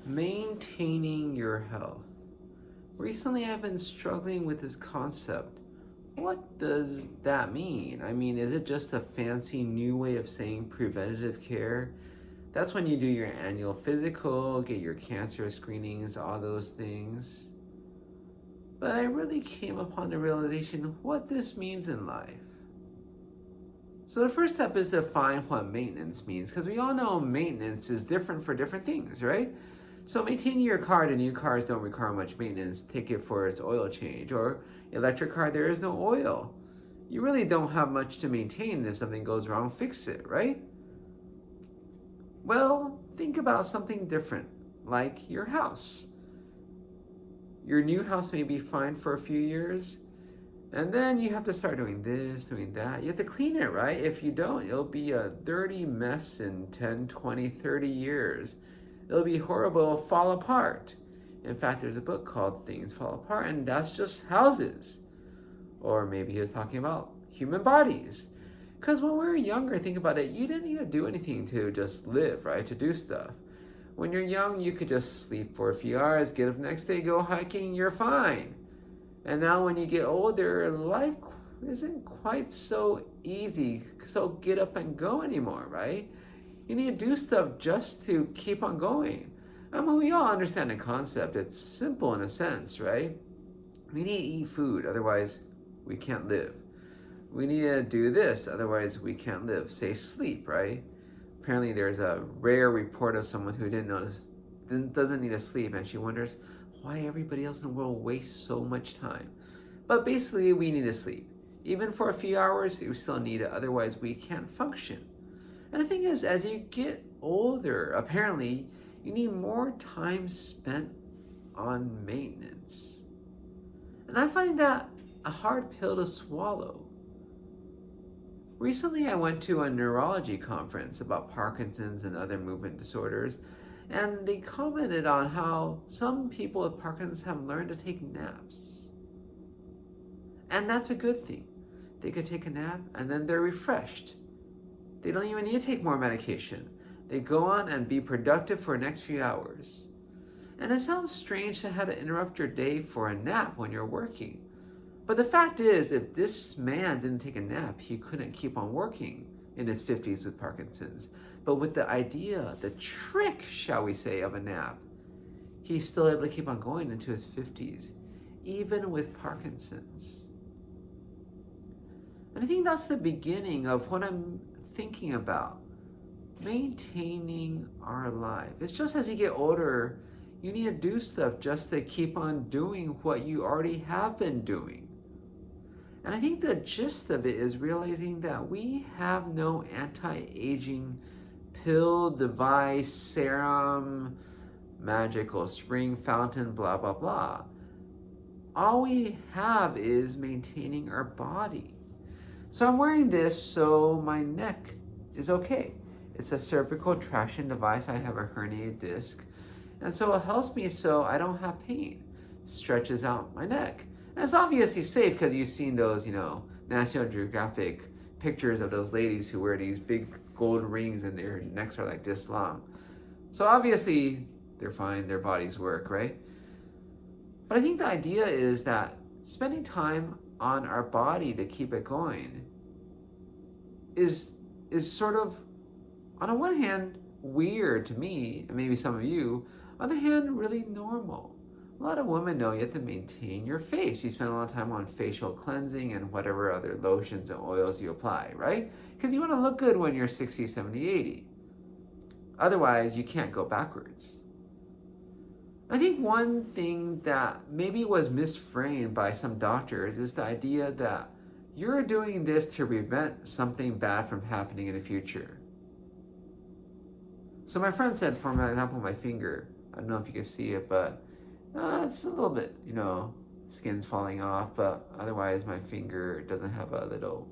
Maintaining your health. Recently, I've been struggling with this concept. What does that mean? I mean, is it just a fancy new way of saying preventative care? That's when you do your annual physical, get your cancer screenings, all those things. But I really came upon the realization what this means in life. So the first step is to define what maintenance means, because we all know maintenance is different for different things, right? So maintaining your car, the new cars don't require much maintenance. Take it for its oil change. Or electric car, there is no oil. You really don't have much to maintain. If something goes wrong, fix it, right? Well, think about something different, like your house. Your new house may be fine for a few years, and then you have to start doing this, doing that. You have to clean it, right? If you don't, it'll be a dirty mess in 10, 20, 30 years. It'll be horrible, it'll fall apart. In fact, there's a book called Things Fall Apart, and that's just houses. Or maybe he was talking about human bodies. Because when we were younger, think about it, you didn't need to do anything to just live, right? To do stuff. When you're young, you could just sleep for a few hours, get up the next day, go hiking, you're fine. And now when you get older, life isn't quite so easy, so get up and go anymore, right? You need to do stuff just to keep on going. I mean, we all understand the concept. It's simple in a sense, right? We need to eat food, otherwise we can't live. We need to do this, otherwise we can't live. Say sleep, right? Apparently there's a rare report of someone who doesn't need to sleep, and she wonders why everybody else in the world wastes so much time. But basically, we need to sleep. Even for a few hours, we still need it, otherwise we can't function. And the thing is, as you get older, apparently, you need more time spent on maintenance. And I find that a hard pill to swallow. Recently, I went to a neurology conference about Parkinson's and other movement disorders, and they commented on how some people with Parkinson's have learned to take naps. And that's a good thing. They could take a nap and then they're refreshed. They don't even need to take more medication. They go on and be productive for the next few hours. And it sounds strange to have to interrupt your day for a nap when you're working. But the fact is, if this man didn't take a nap, he couldn't keep on working in his 50s with Parkinson's. But with the idea, the trick, shall we say, of a nap, he's still able to keep on going into his 50s, even with Parkinson's. And I think that's the beginning of what I'm thinking about. Maintaining our life. It's just as you get older, you need to do stuff just to keep on doing what you already have been doing. And I think the gist of it is realizing that we have no anti-aging pill, device, serum, magical spring fountain, blah, blah, blah. All we have is maintaining our body. So I'm wearing this so my neck is okay. It's a cervical traction device. I have a herniated disc. And so it helps me so I don't have pain. Stretches out my neck. And it's obviously safe because you've seen those, National Geographic pictures of those ladies who wear these big gold rings and their necks are like this long. So obviously they're fine, their bodies work, right? But I think the idea is that spending time on our body to keep it going is sort of, on the one hand, weird to me, and maybe some of you, on the other hand, really normal. A lot of women know you have to maintain your face. You spend a lot of time on facial cleansing and whatever other lotions and oils you apply, right? Because you want to look good when you're 60, 70, 80. Otherwise, you can't go backwards. I think one thing that maybe was misframed by some doctors is the idea that you're doing this to prevent something bad from happening in the future. So my friend said, for example, my finger, I don't know if you can see it, but it's a little bit, skin's falling off, but otherwise my finger doesn't have a little,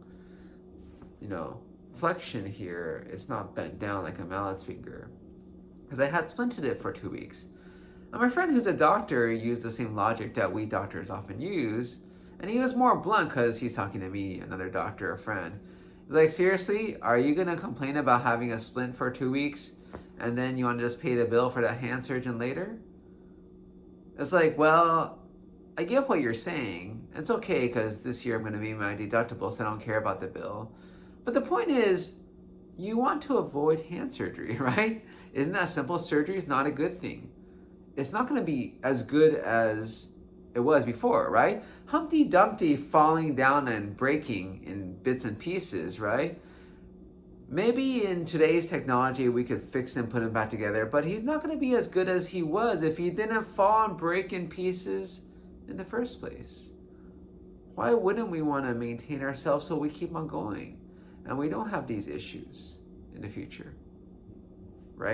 flexion here. It's not bent down like a mallet's finger. Because I had splinted it for 2 weeks. And my friend who's a doctor used the same logic that we doctors often use, and he was more blunt because he's talking to me, another doctor, a friend. He's like, seriously, are you going to complain about having a splint for 2 weeks? and then you want to just pay the bill for that hand surgeon later? It's like, well, I get what you're saying. It's okay because this year I'm going to meet my deductible, so I don't care about the bill. But the point is, you want to avoid hand surgery, right? Isn't that simple? Surgery is not a good thing. It's not going to be as good as it was before, right? Humpty Dumpty falling down and breaking in bits and pieces, right? Maybe in today's technology we could fix him, put him back together, but he's not going to be as good as he was if he didn't fall and break in pieces in the first place. Why wouldn't we want to maintain ourselves so we keep on going and we don't have these issues in the future?